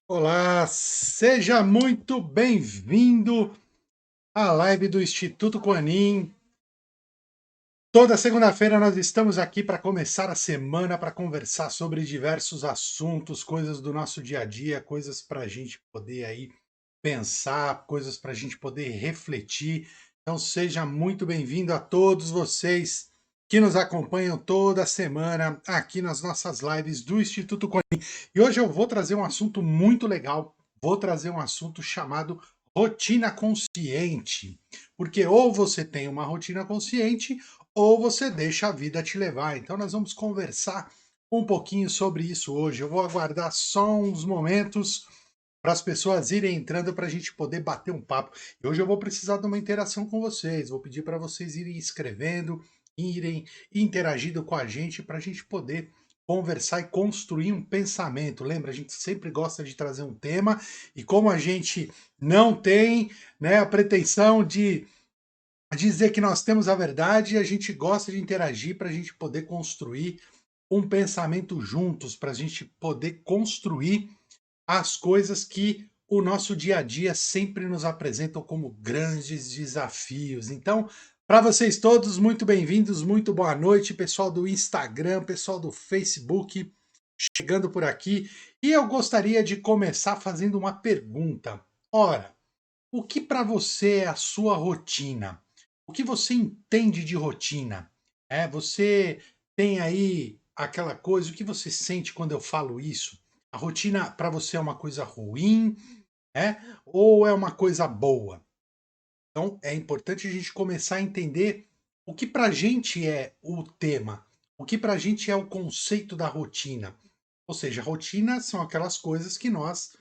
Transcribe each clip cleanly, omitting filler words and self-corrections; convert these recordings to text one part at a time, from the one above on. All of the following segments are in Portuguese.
Olá, seja muito bem-vindo à live do Instituto Quanin. Toda segunda-feira nós estamos aqui para começar a semana, para conversar sobre diversos assuntos, coisas do nosso dia a dia, coisas para a gente poder aí pensar, coisas para a gente poder refletir. Então seja muito bem-vindo a todos vocês que nos acompanham toda semana aqui nas nossas lives do Instituto Quanin. E hoje eu vou trazer um assunto muito legal. Vou trazer um assunto chamado rotina consciente. Porque ou você tem uma rotina consciente ou você deixa a vida te levar. Então nós vamos conversar um pouquinho sobre isso hoje. Eu vou aguardar só uns momentos para as pessoas irem entrando para a gente poder bater um papo. E hoje eu vou precisar de uma interação com vocês. Vou pedir para vocês irem escrevendo, irem interagindo com a gente para a gente poder conversar e construir um pensamento. Lembra, a gente sempre gosta de trazer um tema e como a gente não tem, né, a pretensão de dizer que nós temos a verdade, a gente gosta de interagir para a gente poder construir um pensamento juntos, para a gente poder construir as coisas que o nosso dia a dia sempre nos apresentam como grandes desafios. Então, para vocês todos, muito bem-vindos, muito boa noite, pessoal do Instagram, pessoal do Facebook, chegando por aqui. E eu gostaria de começar fazendo uma pergunta. Ora, o que para você é a sua rotina? O que você entende de rotina? Você tem aí aquela coisa, o que você sente quando eu falo isso? A rotina para você é uma coisa ruim, ou é uma coisa boa? Então é importante a gente começar a entender o que para a gente é o tema, o que para a gente é o conceito da rotina. Ou seja, rotina são aquelas coisas que nós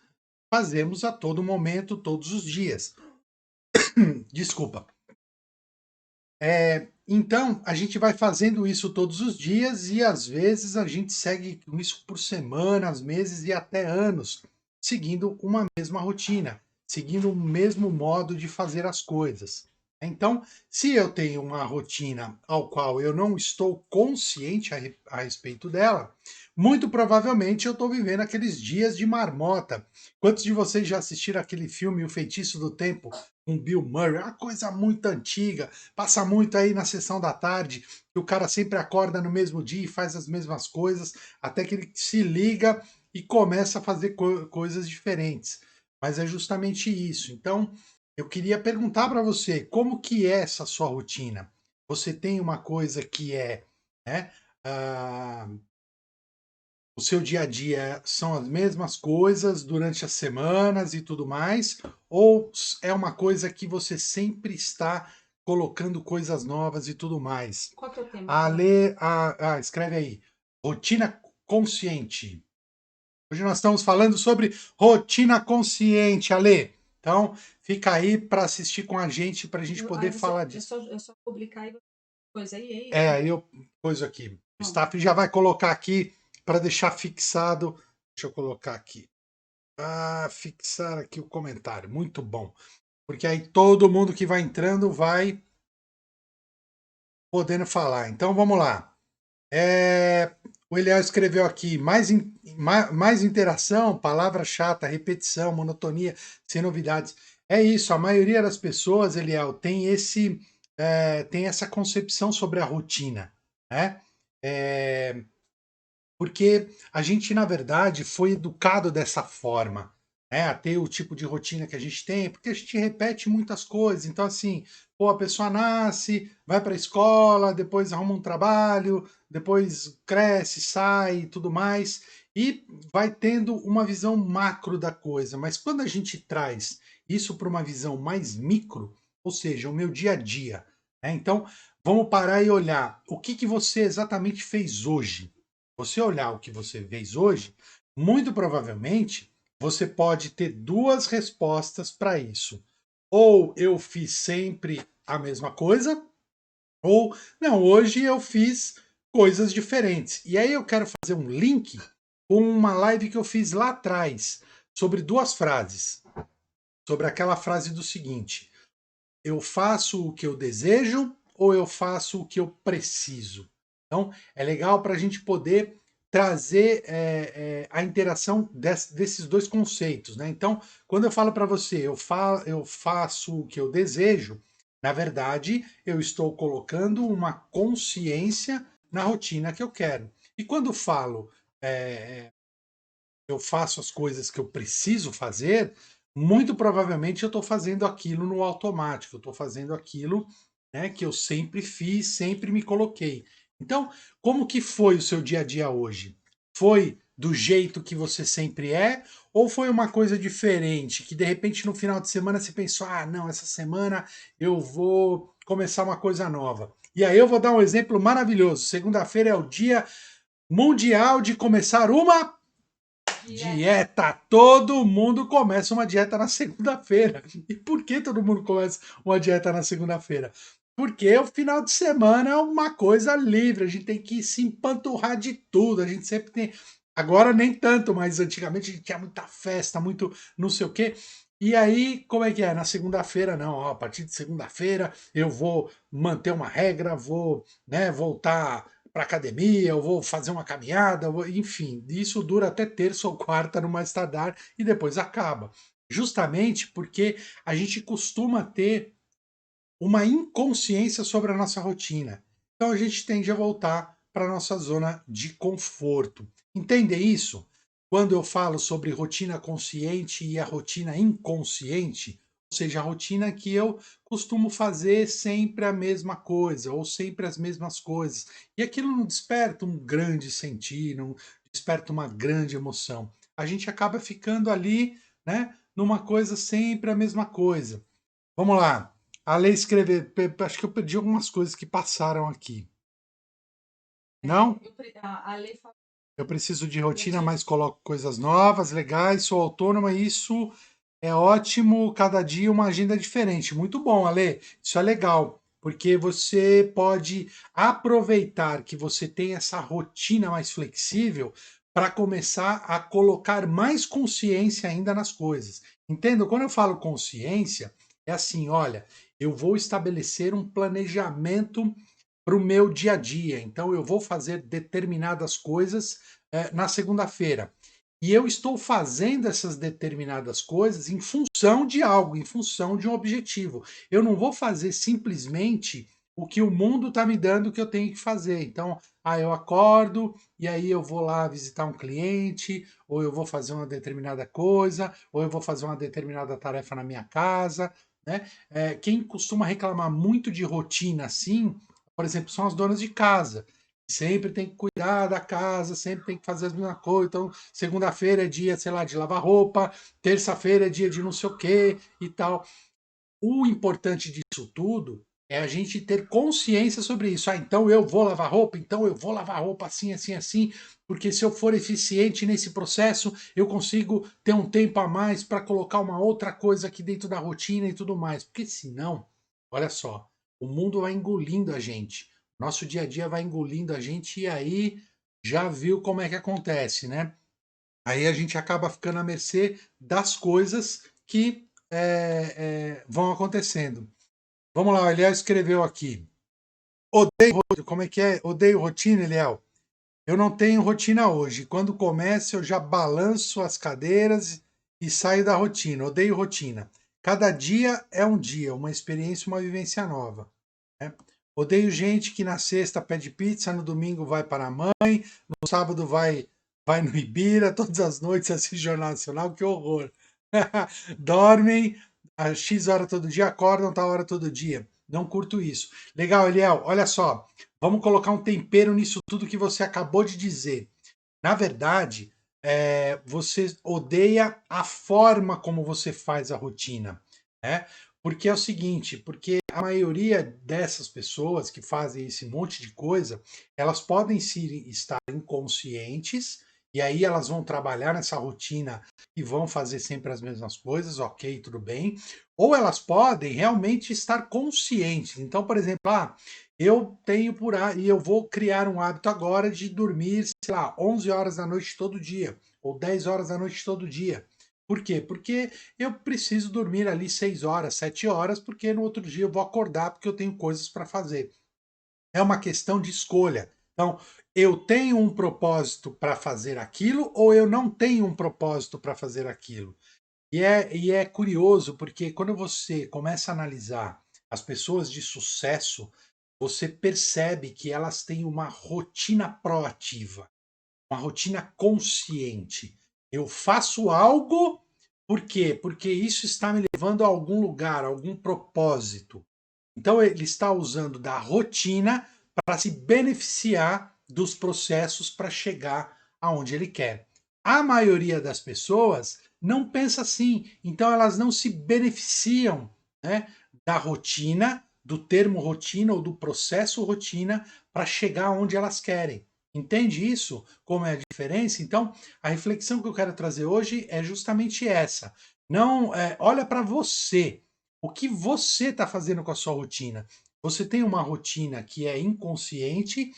fazemos a todo momento, todos os dias. Desculpa. Então, a gente vai fazendo isso todos os dias e às vezes a gente segue com isso por semanas, meses e até anos, seguindo uma mesma rotina, seguindo o mesmo modo de fazer as coisas. Então, se eu tenho uma rotina ao qual eu não estou consciente a respeito dela, muito provavelmente eu estou vivendo aqueles dias de marmota. Quantos de vocês já assistiram aquele filme O Feitiço do Tempo com Bill Murray? É uma coisa muito antiga. Passa muito aí na sessão da tarde, que o cara sempre acorda no mesmo dia e faz as mesmas coisas, até que ele se liga e começa a fazer coisas diferentes. Mas é justamente isso. Então, eu queria perguntar para você, como que é essa sua rotina? Você tem uma coisa que é, né, ah, o seu dia a dia são as mesmas coisas durante as semanas e tudo mais? Ou é uma coisa que você sempre está colocando coisas novas e tudo mais? Qual que é o tema? Escreve aí. Rotina consciente. Hoje nós estamos falando sobre rotina consciente, Ale. Então, fica aí para assistir com a gente, para a gente Aí poder você falar é disso. só, é só publicar e coisa aí, é isso? Aí eu pus aqui. O Bom, staff já vai colocar aqui para deixar fixado. Deixa eu colocar aqui. Fixar aqui o comentário. Muito bom. Porque aí todo mundo que vai entrando vai podendo falar. Então vamos lá. O Eliel escreveu aqui: mais interação, palavra chata, repetição, monotonia, sem novidades. É isso, a maioria das pessoas, Eliel, tem essa concepção sobre a rotina, né? É, porque a gente, na verdade, foi educado dessa forma, né? A ter o tipo de rotina que a gente tem, porque a gente repete muitas coisas. Então, assim, pô, a pessoa nasce, vai para a escola, depois arruma um trabalho, depois cresce, sai e tudo mais, e vai tendo uma visão macro da coisa. Mas quando a gente traz isso para uma visão mais micro, ou seja, o meu dia a dia, né? Então, vamos parar e olhar o que que você exatamente fez hoje. Você olhar o que você fez hoje, muito provavelmente você pode ter duas respostas para isso. Ou eu fiz sempre a mesma coisa, ou não, hoje eu fiz coisas diferentes. E aí eu quero fazer um link com uma live que eu fiz lá atrás sobre duas frases. Sobre aquela frase do seguinte: eu faço o que eu desejo ou eu faço o que eu preciso? Então, é legal para a gente poder trazer a interação desses dois conceitos, né? Então, quando eu falo para você, eu faço o que eu desejo, na verdade, eu estou colocando uma consciência na rotina que eu quero. E quando falo, é, eu faço as coisas que eu preciso fazer, muito provavelmente eu estou fazendo aquilo no automático, eu estou fazendo aquilo, né, que eu sempre fiz, sempre me coloquei. Então, como que foi o seu dia a dia hoje? Foi do jeito que você sempre é? Ou foi uma coisa diferente, que de repente no final de semana você pensou, ah, não, essa semana eu vou começar uma coisa nova. E aí eu vou dar um exemplo maravilhoso. Segunda-feira é o dia mundial de começar uma dieta. Todo mundo começa uma dieta na segunda-feira. E por que todo mundo começa uma dieta na segunda-feira? Porque o final de semana é uma coisa livre, a gente tem que se empanturrar de tudo, a gente sempre tem. Agora nem tanto, mas antigamente a gente tinha muita festa, muito não sei o quê. E aí, como é que é? Na segunda-feira, não, ó, a partir de segunda-feira eu vou manter uma regra, vou, né, voltar para academia, eu vou fazer uma caminhada, enfim, isso dura até terça ou quarta no mais tardar e depois acaba. Justamente porque a gente costuma ter uma inconsciência sobre a nossa rotina. Então a gente tende a voltar para a nossa zona de conforto. Entende isso? Quando eu falo sobre rotina consciente e a rotina inconsciente, ou seja, a rotina que eu costumo fazer sempre a mesma coisa, ou sempre as mesmas coisas. E aquilo não desperta um grande sentir, não desperta uma grande emoção. A gente acaba ficando ali, né, numa coisa sempre a mesma coisa. Vamos lá. A lei escrever. Acho que eu perdi algumas coisas que passaram aqui. Não? A lei fala Eu preciso de que eu rotina, tinha. mas coloco coisas novas, legais, sou autônoma, e isso é ótimo. Cada dia uma agenda diferente. Muito bom, Ale. Isso é legal, porque você pode aproveitar que você tem essa rotina mais flexível para começar a colocar mais consciência ainda nas coisas. Entendo? Quando eu falo consciência, é assim, olha, eu vou estabelecer um planejamento para o meu dia a dia. Então, eu vou fazer determinadas coisas na segunda-feira. E eu estou fazendo essas determinadas coisas em função de algo, em função de um objetivo. Eu não vou fazer simplesmente o que o mundo está me dando que eu tenho que fazer. Então, eu acordo e aí eu vou lá visitar um cliente, ou eu vou fazer uma determinada coisa, ou eu vou fazer uma determinada tarefa na minha casa. Né? Quem costuma reclamar muito de rotina assim, por exemplo, são as donas de casa. Sempre tem que cuidar da casa, sempre tem que fazer as mesmas coisas. Então, segunda-feira é dia, sei lá, de lavar roupa, terça-feira é dia de não sei o quê e tal. O importante disso tudo é a gente ter consciência sobre isso. Ah, então eu vou lavar roupa, então eu vou lavar roupa assim, assim, assim, porque se eu for eficiente nesse processo, eu consigo ter um tempo a mais para colocar uma outra coisa aqui dentro da rotina e tudo mais. Porque senão, olha só, o mundo vai engolindo a gente. Nosso dia a dia vai engolindo a gente e aí já viu como é que acontece, né? Aí a gente acaba ficando à mercê das coisas que vão acontecendo. Vamos lá, o Eliel escreveu aqui. Como é que é? Odeio rotina, Eliel. Eu não tenho rotina hoje. Quando começo, eu já balanço as cadeiras e saio da rotina. Odeio rotina. Cada dia é um dia, uma experiência, uma vivência nova. Né? Odeio gente que na sexta pede pizza, no domingo vai para a mãe, no sábado vai no Ibira, todas as noites assiste Jornal Nacional, que horror. Dormem a X hora todo dia, acordam tal hora todo dia. Não curto isso. Legal, Eliel, olha só. Vamos colocar um tempero nisso tudo que você acabou de dizer. Na verdade, você odeia a forma como você faz a rotina, né? Porque é o seguinte, porque a maioria dessas pessoas que fazem esse monte de coisa, elas podem estar inconscientes e aí elas vão trabalhar nessa rotina e vão fazer sempre as mesmas coisas, ok, tudo bem. Ou elas podem realmente estar conscientes. Então, por exemplo, eu tenho por aí, e eu vou criar um hábito agora de dormir, sei lá, 11 horas da noite todo dia, ou 10 horas da noite todo dia. Por quê? Porque eu preciso dormir ali 6 horas, 7 horas, porque no outro dia eu vou acordar porque eu tenho coisas para fazer. É uma questão de escolha. Então, eu tenho um propósito para fazer aquilo ou eu não tenho um propósito para fazer aquilo? E é curioso porque quando você começa a analisar as pessoas de sucesso, você percebe que elas têm uma rotina proativa, uma rotina consciente. Eu faço algo, por quê? Porque isso está me levando a algum lugar, a algum propósito. Então ele está usando da rotina para se beneficiar dos processos para chegar aonde ele quer. A maioria das pessoas não pensa assim, então elas não se beneficiam, né, da rotina, do termo rotina ou do processo rotina para chegar onde elas querem. Entende isso? Como é a diferença? Então, a reflexão que eu quero trazer hoje é justamente essa. Não, olha para você. O que você está fazendo com a sua rotina? Você tem uma rotina que é inconsciente,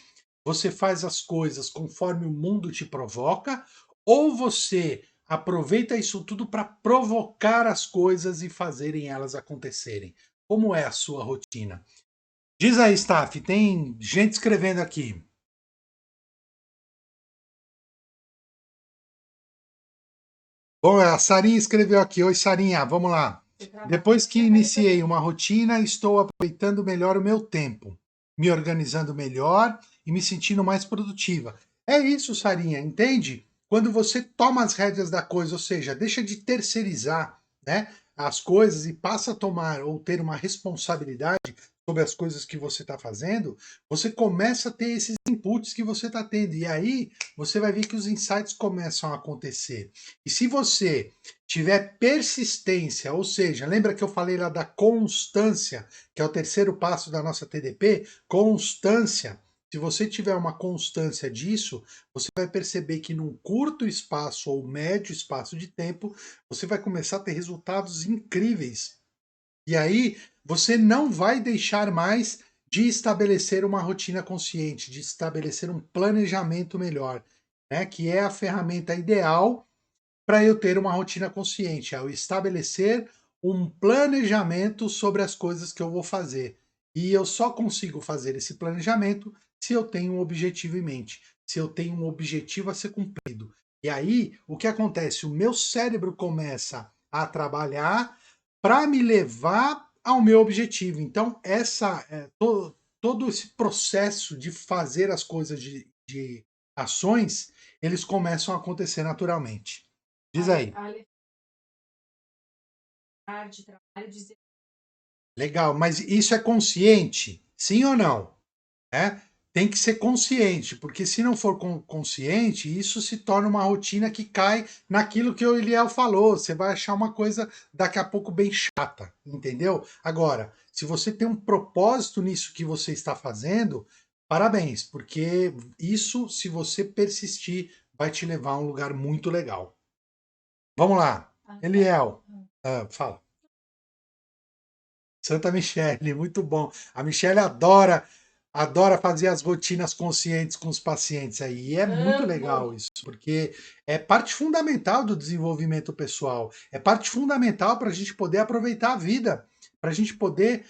você faz as coisas conforme o mundo te provoca, ou você aproveita isso tudo para provocar as coisas e fazerem elas acontecerem? Como é a sua rotina? Diz aí, Staff, tem gente escrevendo aqui. Bom, a Sarinha escreveu aqui. Oi, Sarinha, vamos lá. Depois que iniciei uma rotina, estou aproveitando melhor o meu tempo, me organizando melhor e me sentindo mais produtiva. É isso, Sarinha, entende? Quando você toma as rédeas da coisa, ou seja, deixa de terceirizar, né, as coisas e passa a tomar ou ter uma responsabilidade sobre as coisas que você está fazendo, você começa a ter esses inputs que você está tendo. E aí você vai ver que os insights começam a acontecer. E se você tiver persistência, ou seja, lembra que eu falei lá da constância, que é o terceiro passo da nossa TDP? Constância. Se você tiver uma constância disso, você vai perceber que num curto espaço ou médio espaço de tempo, você vai começar a ter resultados incríveis. E aí você não vai deixar mais de estabelecer uma rotina consciente, de estabelecer um planejamento melhor, né? Que é a ferramenta ideal para eu ter uma rotina consciente, é eu estabelecer um planejamento sobre as coisas que eu vou fazer. E eu só consigo fazer esse planejamento se eu tenho um objetivo em mente, se eu tenho um objetivo a ser cumprido. E aí, o que acontece? O meu cérebro começa a trabalhar para me levar ao meu objetivo. Então, todo esse processo de fazer as coisas de ações, eles começam a acontecer naturalmente. Diz aí. De trabalho, dizer. Legal, mas isso é consciente? Sim ou não? É? Tem que ser consciente, porque se não for consciente, isso se torna uma rotina que cai naquilo que o Eliel falou. Você vai achar uma coisa daqui a pouco bem chata, entendeu? Agora, se você tem um propósito nisso que você está fazendo, parabéns, porque isso, se você persistir, vai te levar a um lugar muito legal. Vamos lá. Eliel, fala. Santa Michele, muito bom. A Michele adora fazer as rotinas conscientes com os pacientes aí. E é muito legal isso, porque é parte fundamental do desenvolvimento pessoal. É parte fundamental para a gente poder aproveitar a vida, para a gente poder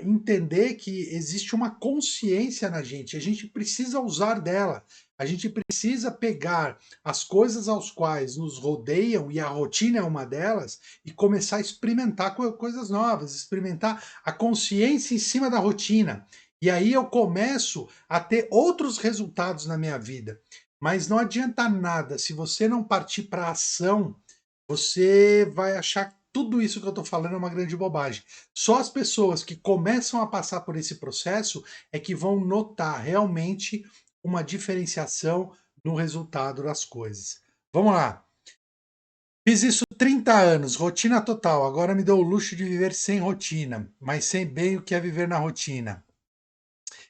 entender que existe uma consciência na gente. A gente precisa usar dela. A gente precisa pegar as coisas aos quais nos rodeiam, e a rotina é uma delas, e começar a experimentar coisas novas, experimentar a consciência em cima da rotina. E aí eu começo a ter outros resultados na minha vida. Mas não adianta nada, se você não partir para a ação, você vai achar que tudo isso que eu estou falando é uma grande bobagem. Só as pessoas que começam a passar por esse processo é que vão notar realmente uma diferenciação no resultado das coisas. Vamos lá. Fiz isso 30 anos, rotina total. Agora me dou o luxo de viver sem rotina, mas sei bem o que é viver na rotina.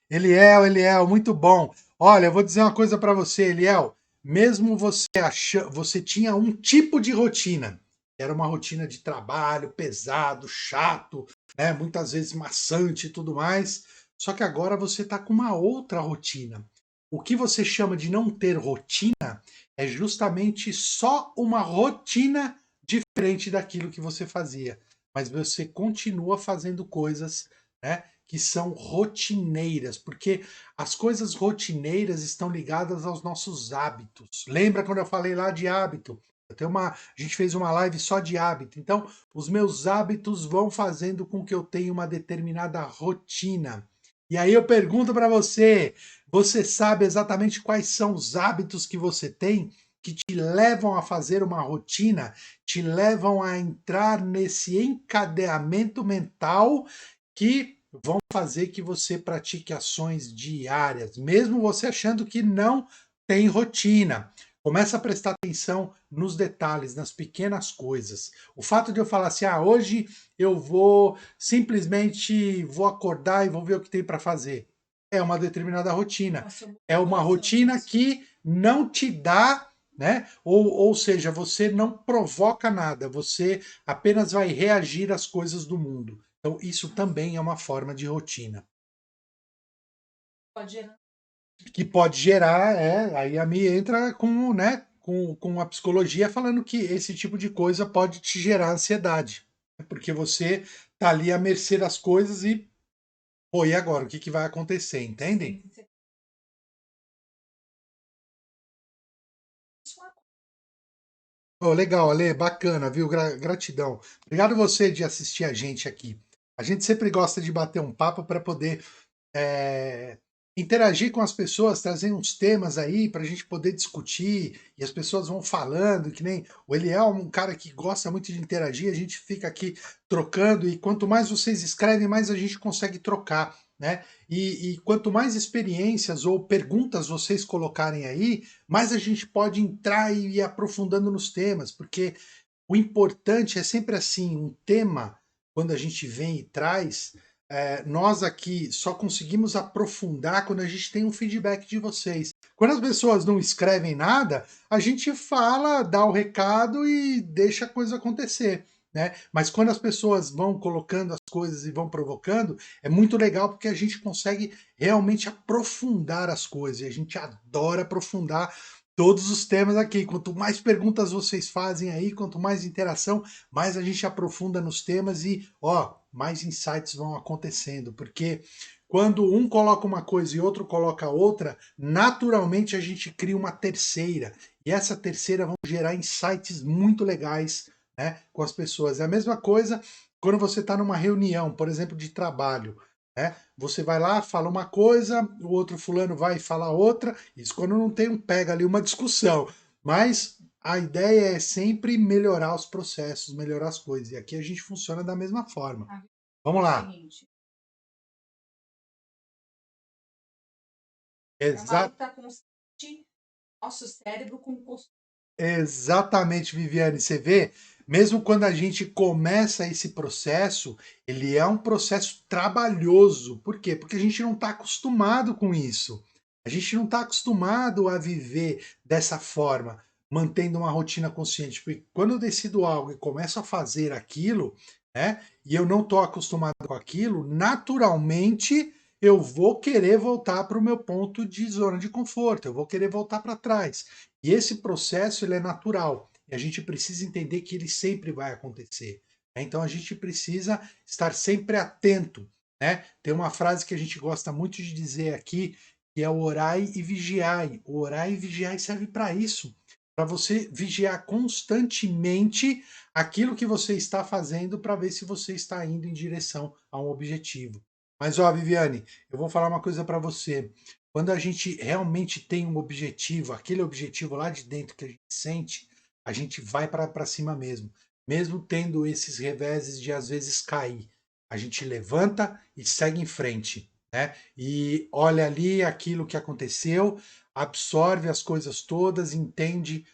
Eliel, muito bom. Olha, eu vou dizer uma coisa para você, Eliel. Mesmo você tinha um tipo de rotina. Era uma rotina de trabalho pesado, chato, né? Muitas vezes maçante e tudo mais. Só que agora você está com uma outra rotina. O que você chama de não ter rotina é justamente só uma rotina diferente daquilo que você fazia. Mas você continua fazendo coisas, né, que são rotineiras, porque as coisas rotineiras estão ligadas aos nossos hábitos. Lembra quando eu falei lá de hábito? A gente fez uma live só de hábito. Então, os meus hábitos vão fazendo com que eu tenha uma determinada rotina. E aí eu pergunto para você, você sabe exatamente quais são os hábitos que você tem que te levam a fazer uma rotina, te levam a entrar nesse encadeamento mental que vão fazer que você pratique ações diárias, mesmo você achando que não tem rotina. Começa a prestar atenção nos detalhes, nas pequenas coisas. O fato de eu falar assim, hoje eu vou simplesmente vou acordar e vou ver o que tem para fazer. É uma determinada rotina. É uma rotina que não te dá, né? Ou seja, você não provoca nada, você apenas vai reagir às coisas do mundo. Então, isso também é uma forma de rotina. Pode gerar. Que pode gerar, aí a Mi entra com, né, com a psicologia falando que esse tipo de coisa pode te gerar ansiedade. Porque você tá ali à mercê das coisas e, pô, e agora? O que vai acontecer? Entendem? Sim, Oh, legal, Ale, bacana, viu? Gratidão. Obrigado você de assistir a gente aqui. A gente sempre gosta de bater um papo para poder é, interagir com as pessoas, trazer uns temas aí para a gente poder discutir e as pessoas vão falando, que nem o Eliel, um cara que gosta muito de interagir, a gente fica aqui trocando e quanto mais vocês escrevem, mais a gente consegue trocar, né? E quanto mais experiências ou perguntas vocês colocarem aí, mais a gente pode entrar e ir aprofundando nos temas, porque o importante é sempre assim, um tema, quando a gente vem e traz, nós aqui só conseguimos aprofundar quando a gente tem um feedback de vocês. Quando as pessoas não escrevem nada, a gente fala, dá o recado e deixa a coisa acontecer. Né? Mas quando as pessoas vão colocando as coisas e vão provocando, é muito legal porque a gente consegue realmente aprofundar as coisas. E a gente adora aprofundar todos os temas aqui. Quanto mais perguntas vocês fazem aí, quanto mais interação, mais a gente aprofunda nos temas e, mais insights vão acontecendo, porque quando um coloca uma coisa e outro coloca outra, naturalmente a gente cria uma terceira. E essa terceira vão gerar insights muito legais, né, com as pessoas. É a mesma coisa quando você está numa reunião, por exemplo, de trabalho. Né? Você vai lá, fala uma coisa, o outro fulano vai falar outra, isso quando não tem pega ali uma discussão. Mas a ideia é sempre melhorar os processos, melhorar as coisas. E aqui a gente funciona da mesma forma. Vamos lá. Seguinte, é uma Exa luta constante, nosso cérebro com o costume. Exatamente, Viviane. Você vê, mesmo quando a gente começa esse processo, ele é um processo trabalhoso. Por quê? Porque a gente não está acostumado com isso. A gente não está acostumado a viver dessa forma, mantendo uma rotina consciente. Porque quando eu decido algo e começo a fazer aquilo, né, e eu não estou acostumado com aquilo, naturalmente eu vou querer voltar para o meu ponto de zona de conforto, eu vou querer voltar para trás. E esse processo ele é natural. E a gente precisa entender que ele sempre vai acontecer. Né? Então a gente precisa estar sempre atento. Né? Tem uma frase que a gente gosta muito de dizer aqui, que é o orai e vigiai. O orai e vigiai serve para isso. Para você vigiar constantemente aquilo que você está fazendo para ver se você está indo em direção a um objetivo. Mas, ó, Viviane, eu vou falar uma coisa para você. Quando a gente realmente tem um objetivo, aquele objetivo lá de dentro que a gente sente, a gente vai para cima mesmo. Mesmo tendo esses reveses de às vezes cair. A gente levanta e segue em frente. Né? E olha ali aquilo que aconteceu, absorve as coisas todas, entende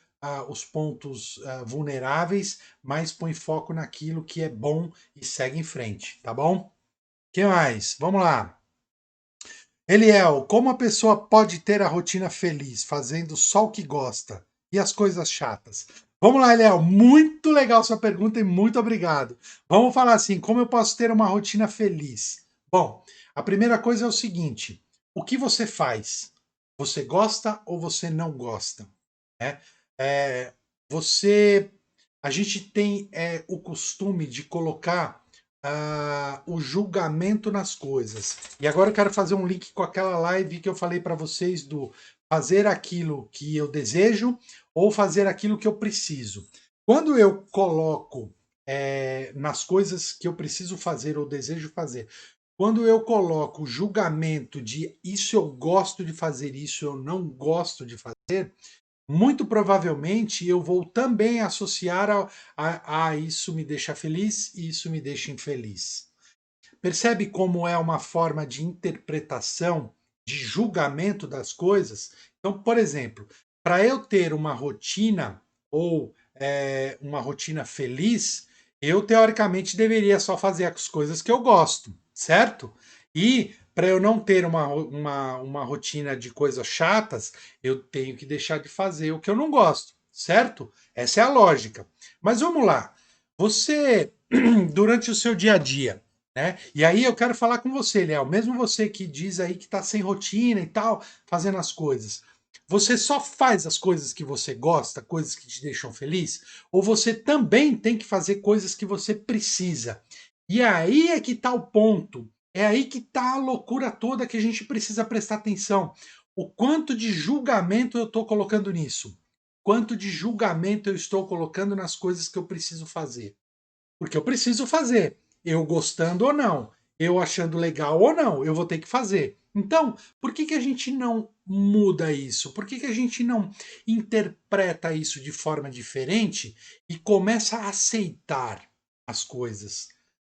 os pontos vulneráveis, mas põe foco naquilo que é bom e segue em frente, tá bom? O que mais? Vamos lá. Eliel, como a pessoa pode ter a rotina feliz, fazendo só o que gosta e as coisas chatas? Vamos lá, Eliel, muito legal sua pergunta e muito obrigado. Vamos falar assim, como eu posso ter uma rotina feliz? Bom, a primeira coisa é o seguinte, o que você faz? Você gosta ou você não gosta? Né? É, você, a gente tem o costume de colocar o julgamento nas coisas. E agora eu quero fazer um link com aquela live que eu falei para vocês do fazer aquilo que eu desejo ou fazer aquilo que eu preciso. Quando eu coloco nas coisas que eu preciso fazer ou desejo fazer, quando eu coloco o julgamento de isso eu gosto de fazer, isso eu não gosto de fazer, muito provavelmente eu vou também associar a isso me deixa feliz e isso me deixa infeliz. Percebe como é uma forma de interpretação, de julgamento das coisas? Então, por exemplo, para eu ter uma rotina ou uma rotina feliz, eu teoricamente deveria só fazer as coisas que eu gosto, certo? E para eu não ter uma rotina de coisas chatas, eu tenho que deixar de fazer o que eu não gosto, certo? Essa é a lógica. Mas vamos lá. Você, durante o seu dia a dia, né? E aí eu quero falar com você, Léo, mesmo você que diz aí que está sem rotina e tal, fazendo as coisas. Você só faz as coisas que você gosta, coisas que te deixam feliz? Ou você também tem que fazer coisas que você precisa? E aí é que está o ponto. É aí que está a loucura toda que a gente precisa prestar atenção. O quanto de julgamento eu estou colocando nisso? Quanto de julgamento eu estou colocando nas coisas que eu preciso fazer? Porque eu preciso fazer. Eu gostando ou não, eu achando legal ou não, eu vou ter que fazer. Então, por que a gente não muda isso? Por que a gente não interpreta isso de forma diferente e começa a aceitar as coisas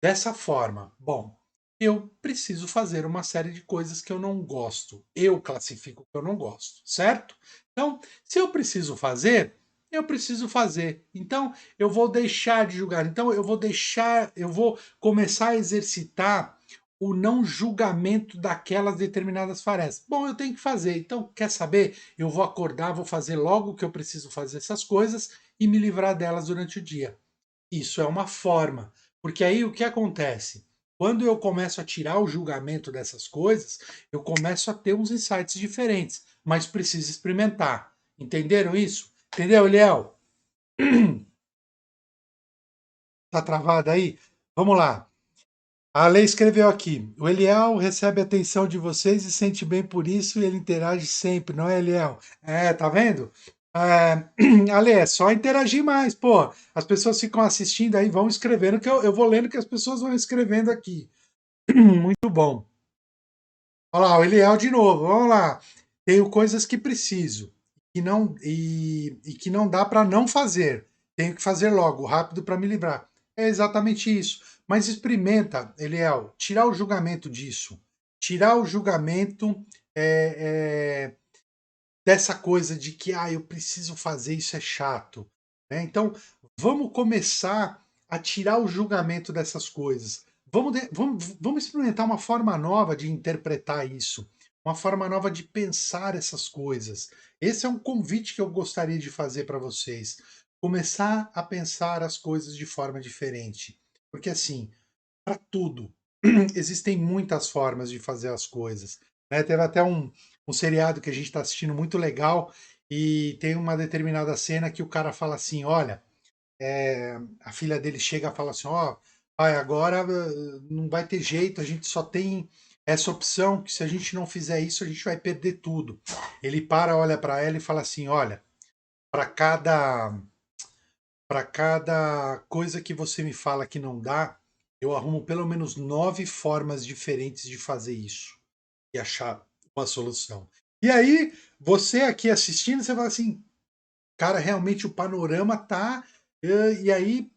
dessa forma? Bom, eu preciso fazer uma série de coisas que eu não gosto. Eu classifico que eu não gosto, certo? Então, se eu preciso fazer, eu preciso fazer. Então, eu vou deixar de julgar. Então, eu vou começar a exercitar o não julgamento daquelas determinadas tarefas. Bom, eu tenho que fazer. Então, quer saber? Eu vou acordar, vou fazer logo que eu preciso fazer essas coisas e me livrar delas durante o dia. Isso é uma forma, porque aí o que acontece? Quando eu começo a tirar o julgamento dessas coisas, eu começo a ter uns insights diferentes, mas preciso experimentar. Entenderam isso? Entendeu, Eliel? Tá travado aí? Vamos lá. A lei escreveu aqui: o Eliel recebe a atenção de vocês e sente bem por isso e ele interage sempre, não é, Eliel? É, tá vendo? Ale, é só interagir mais, pô. As pessoas ficam assistindo aí, vão escrevendo, que eu vou lendo que as pessoas vão escrevendo aqui. Muito bom. Olha lá, o Eliel de novo, vamos lá. Tenho coisas que preciso e que não dá para não fazer. Tenho que fazer logo, rápido para me livrar. É exatamente isso. Mas experimenta, Eliel, tirar o julgamento disso. Tirar o julgamento é, dessa coisa de que eu preciso fazer isso é chato. Né? Então, vamos começar a tirar o julgamento dessas coisas. Vamos experimentar uma forma nova de interpretar isso, uma forma nova de pensar essas coisas. Esse é um convite que eu gostaria de fazer para vocês. Começar a pensar as coisas de forma diferente. Porque, assim, para tudo, existem muitas formas de fazer as coisas. Né? Teve até um seriado que a gente está assistindo muito legal e tem uma determinada cena que o cara fala assim: olha, a filha dele chega e fala assim: ó, pai, agora não vai ter jeito, a gente só tem essa opção, que se a gente não fizer isso, a gente vai perder tudo. Ele para, olha para ela e fala assim: olha, para cada para cada coisa que você me fala que não dá, eu arrumo pelo menos 9 formas diferentes de fazer isso e achar uma solução. E aí, você aqui assistindo, você fala assim, cara, realmente o panorama tá. E aí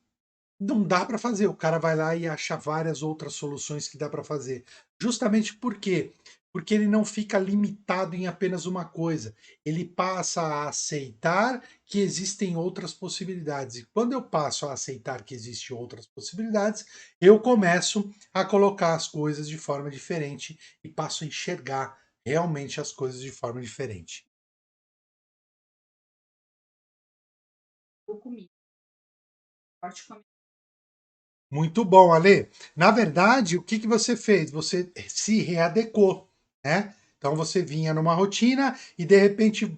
não dá para fazer. O cara vai lá e acha várias outras soluções que dá para fazer. Justamente por quê? Porque ele não fica limitado em apenas uma coisa. Ele passa a aceitar que existem outras possibilidades. E quando eu passo a aceitar que existem outras possibilidades, eu começo a colocar as coisas de forma diferente e passo a enxergar realmente as coisas de forma diferente. Comigo. Forte comigo. Muito bom, Ale. Na verdade, o que você fez? Você se readequou, né? Então você vinha numa rotina e de repente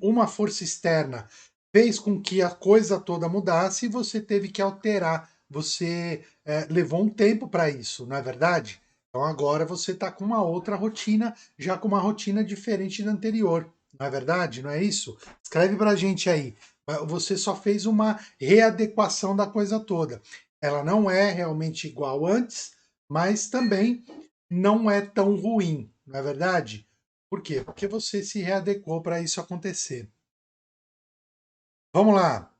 uma força externa fez com que a coisa toda mudasse e você teve que alterar você levou um tempo para isso, não é verdade? Então agora você está com uma outra rotina, já com uma rotina diferente da anterior, não é verdade? Não é isso? Escreve para a gente aí. Você só fez uma readequação da coisa toda. Ela não é realmente igual antes, mas também não é tão ruim, não é verdade? Por quê? Porque você se readequou para isso acontecer. Vamos lá.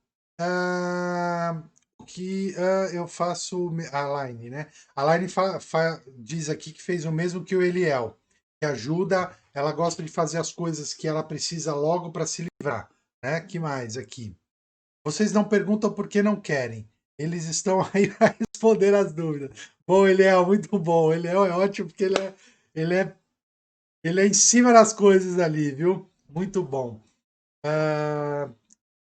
O que eu faço. A Line, né? A Line diz aqui que fez o mesmo que o Eliel, que ajuda, ela gosta de fazer as coisas que ela precisa logo para se livrar. Né? Que mais aqui? Vocês não perguntam por que não querem. Eles estão aí para responder as dúvidas. Bom, Eliel, muito bom. Eliel é ótimo porque ele é, ele é em cima das coisas ali, viu? Muito bom. Ah,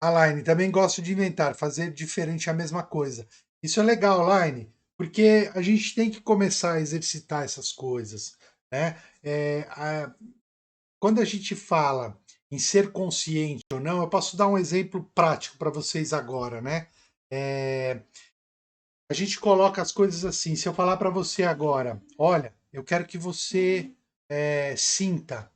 Aline, também gosto de inventar, fazer diferente a mesma coisa. Isso é legal, Aline, porque a gente tem que começar a exercitar essas coisas, né? Quando a gente fala em ser consciente ou não, eu posso dar um exemplo prático para vocês agora, né? É, a gente coloca as coisas assim. Se eu falar para você agora, olha, eu quero que você sinta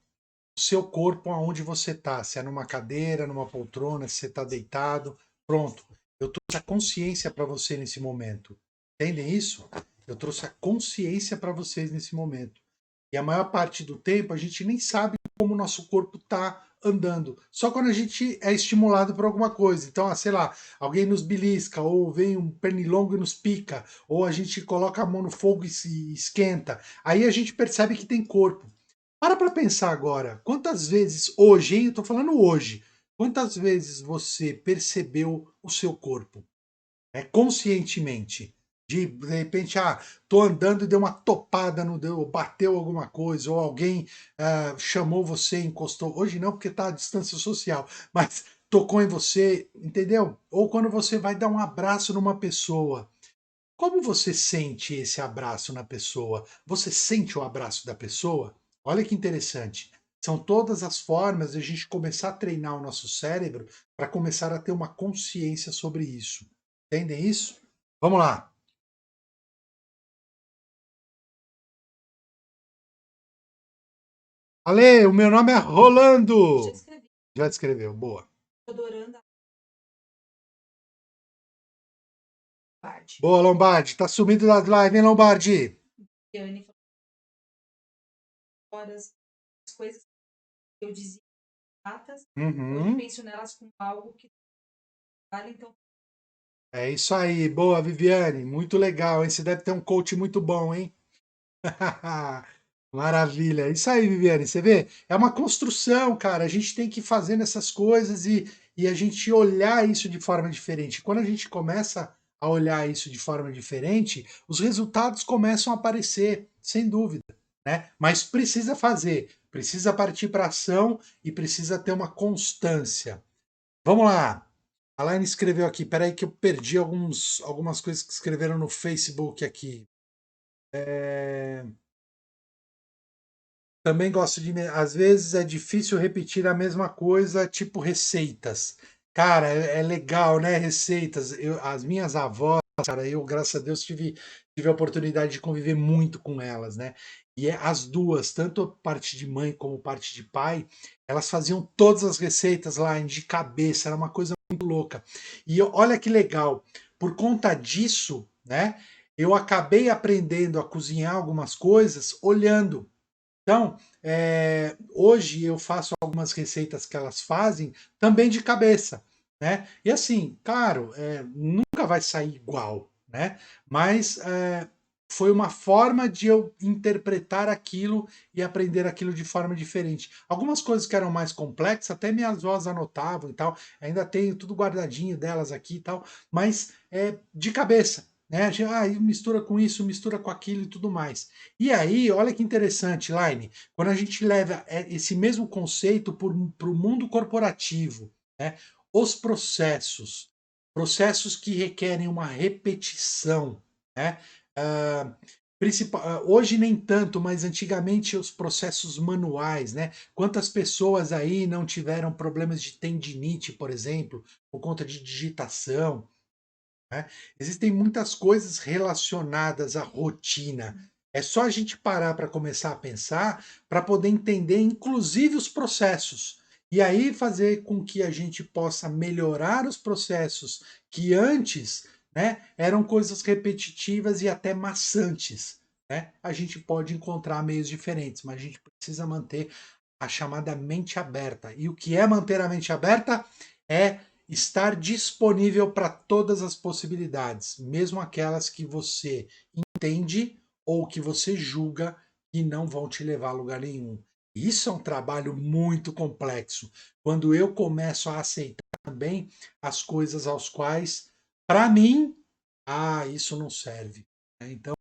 o seu corpo aonde você está, se é numa cadeira, numa poltrona, se você está deitado, pronto. Eu trouxe a consciência para você nesse momento. Entendem isso? Eu trouxe a consciência para vocês nesse momento. E a maior parte do tempo a gente nem sabe como o nosso corpo está andando. Só quando a gente é estimulado por alguma coisa. Então, sei lá, alguém nos belisca, ou vem um pernilongo e nos pica, ou a gente coloca a mão no fogo e se esquenta. Aí a gente percebe que tem corpo. Para pensar agora, quantas vezes hoje, hein? Eu tô falando hoje, quantas vezes você percebeu o seu corpo, conscientemente? De repente, tô andando e deu uma topada no dedo, bateu alguma coisa, ou alguém chamou você, encostou. Hoje não, porque tá à distância social, mas tocou em você, entendeu? Ou quando você vai dar um abraço numa pessoa. Como você sente esse abraço na pessoa? Você sente o abraço da pessoa? Olha que interessante. São todas as formas de a gente começar a treinar o nosso cérebro para começar a ter uma consciência sobre isso. Entendem isso? Vamos lá. Ale, o meu nome é Já Rolando. escrevi. Já escreveu, boa. Tô adorando a parte. Boa, Lombardi. Tá sumido das lives, hein, Lombardi? E a Anne falou horas, as coisas que eu dizia exatas, hoje Uhum. penso nelas como algo que vale, então É isso aí. Boa, Viviane. Muito legal, hein? Você deve ter um coach muito bom, hein? Maravilha. Isso aí, Viviane. Você vê? É uma construção, cara. A gente tem que ir fazendo essas coisas e a gente olhar isso de forma diferente. Quando a gente começa a olhar isso de forma diferente, os resultados começam a aparecer, sem dúvida, né? Mas precisa fazer, precisa partir para ação e precisa ter uma constância. Vamos lá. A Laine escreveu aqui. Peraí que eu perdi algumas coisas que escreveram no Facebook aqui. É... Também gosto de. Às vezes é difícil repetir a mesma coisa, tipo receitas. Cara, é legal, né? Receitas. As minhas avós, cara, eu, graças a Deus, tive a oportunidade de conviver muito com elas, né? E as duas, tanto a parte de mãe como parte de pai, elas faziam todas as receitas lá de cabeça, era uma coisa muito louca. E olha que legal, por conta disso, né? Eu acabei aprendendo a cozinhar algumas coisas olhando. Então, hoje eu faço algumas receitas que elas fazem também de cabeça, né? E assim, claro, nunca vai sair igual, né? Mas foi uma forma de eu interpretar aquilo e aprender aquilo de forma diferente. Algumas coisas que eram mais complexas, até minhas avós anotavam e tal, ainda tenho tudo guardadinho delas aqui e tal, mas de cabeça, né? Mistura com isso, mistura com aquilo e tudo mais. E aí, olha que interessante, Line, quando a gente leva esse mesmo conceito para o mundo corporativo, né? Os processos que requerem uma repetição, né? Ah, hoje nem tanto, mas antigamente os processos manuais, né? Quantas pessoas aí não tiveram problemas de tendinite, por exemplo, por conta de digitação? né? Existem muitas coisas relacionadas à rotina. É só a gente parar para começar a pensar para poder entender, inclusive, os processos. E aí fazer com que a gente possa melhorar os processos que antes, né, eram coisas repetitivas e até maçantes. Né? A gente pode encontrar meios diferentes, mas a gente precisa manter a chamada mente aberta. E o que é manter a mente aberta? É estar disponível para todas as possibilidades, mesmo aquelas que você entende ou que você julga que não vão te levar a lugar nenhum. Isso é um trabalho muito complexo. Quando eu começo a aceitar também as coisas aos quais, para mim, isso não serve. Então,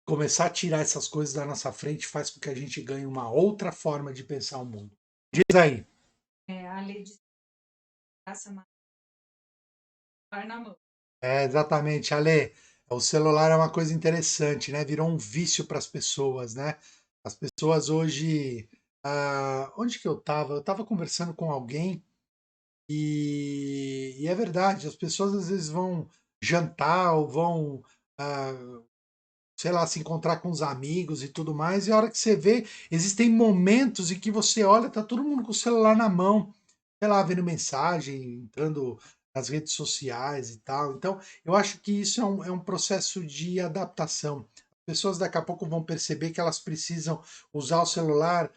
começar a tirar essas coisas da nossa frente faz com que a gente ganhe uma outra forma de pensar o mundo. Diz aí. A lei de graça na mão. Exatamente, Ale. O celular é uma coisa interessante, né? Virou um vício para as pessoas, né? As pessoas hoje. Onde que eu estava? Eu estava conversando com alguém e é verdade, as pessoas às vezes vão jantar ou vão, ah, sei lá, se encontrar com os amigos e tudo mais, e a hora que você vê, existem momentos em que você olha, tá todo mundo com o celular na mão, sei lá, vendo mensagem, entrando nas redes sociais e tal. Então, eu acho que isso é um processo de adaptação. As pessoas daqui a pouco vão perceber que elas precisam usar o celular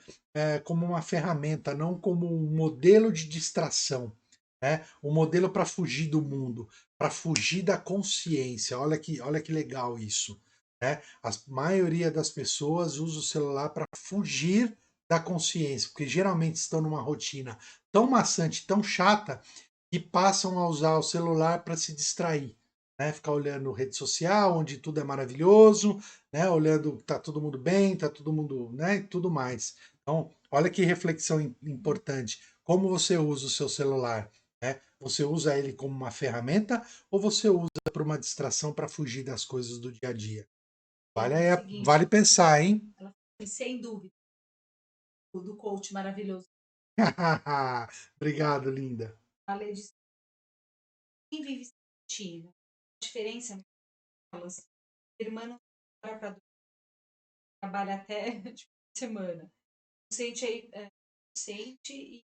como uma ferramenta, não como um modelo de distração. Né? Um modelo para fugir do mundo, para fugir da consciência. Olha que legal isso. Né? A maioria das pessoas usa o celular para fugir da consciência, porque geralmente estão numa rotina tão maçante, tão chata, que passam a usar o celular para se distrair. Né? Ficar olhando rede social, onde tudo é maravilhoso, né? Olhando que tá todo mundo bem, tá todo mundo, né? E tudo mais. Então, olha que reflexão importante. Como você usa o seu celular? Né? Você usa ele como uma ferramenta ou você usa para uma distração para fugir das coisas do dia a dia? Ela Vale, falou o seguinte, vale pensar, hein? ela falou assim, sem dúvida, do coach maravilhoso. Obrigado, linda. A lei de quem vive sem rotina. A diferença é elas. Irmã não para pra trabalha até tipo, semana. Sente aí, sente e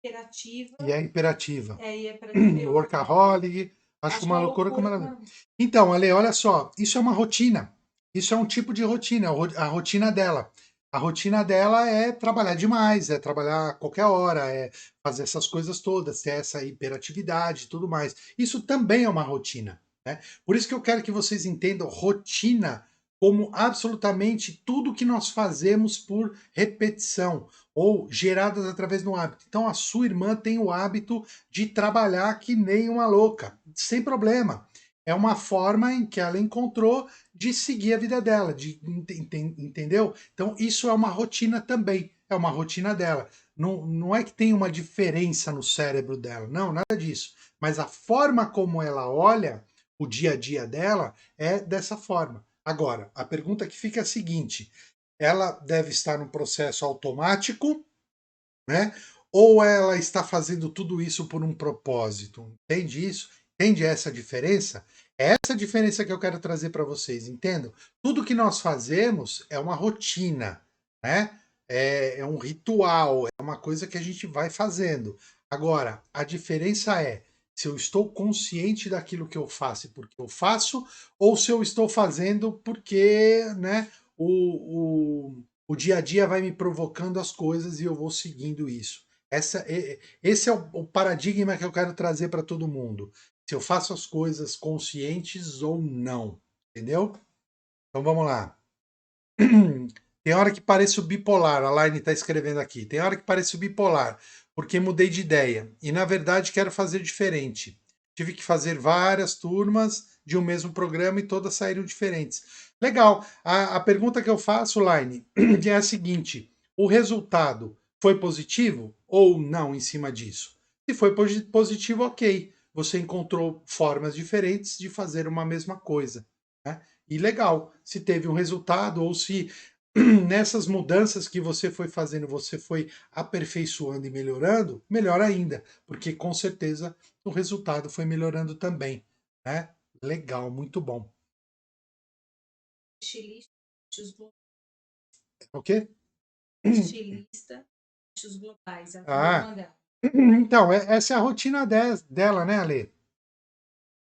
hiperativa. E é imperativa. É, e é para eu Workaholic, acho acho uma uma loucura como loucura ela. com Então, Ale, olha só, isso é uma rotina. Isso é um tipo de rotina, a rotina dela. A rotina dela é trabalhar demais, é trabalhar a qualquer hora, é fazer essas coisas todas, ter essa hiperatividade e tudo mais. Isso também é uma rotina. Né? Por isso que eu quero que vocês entendam rotina como absolutamente tudo que nós fazemos por repetição ou geradas através do hábito. Então, a sua irmã tem o hábito de trabalhar que nem uma louca, sem problema. É uma forma em que ela encontrou de seguir a vida dela, entendeu? Então, isso é uma rotina também, é uma rotina dela. Não é que tem uma diferença no cérebro dela, não, nada disso. Mas a forma como ela olha o dia a dia dela é dessa forma. Agora, a pergunta que fica é a seguinte: ela deve estar num processo automático, né? Ou ela está fazendo tudo isso por um propósito? Entende isso? Entende essa diferença? É essa diferença que eu quero trazer para vocês, entendam? Tudo que nós fazemos é uma rotina, né? É um ritual, é uma coisa que a gente vai fazendo. Agora, a diferença é se eu estou consciente daquilo que eu faço e porque eu faço, ou se eu estou fazendo porque, né, o dia a dia vai me provocando as coisas e eu vou seguindo isso. Esse é o paradigma que eu quero trazer para todo mundo. Se eu faço as coisas conscientes ou não. Entendeu? Então vamos lá. Tem hora que pareço bipolar, a Line está escrevendo aqui. Tem hora que pareço bipolar, porque mudei de ideia. E na verdade quero fazer diferente. Tive que fazer várias turmas de um mesmo programa e todas saíram diferentes. Legal. A pergunta que eu faço, Line, é a seguinte: o resultado foi positivo ou não em cima disso? Se foi positivo, ok. Você encontrou formas diferentes de fazer uma mesma coisa. Né? E legal, se teve um resultado ou se nessas mudanças que você foi fazendo, você foi aperfeiçoando e melhorando, melhor ainda, porque com certeza o resultado foi melhorando também, né? Legal, muito bom. Estilista, os O quê? estilista, os globais, é o Ah, problema dela. então, essa é a rotina dela, né, Ale?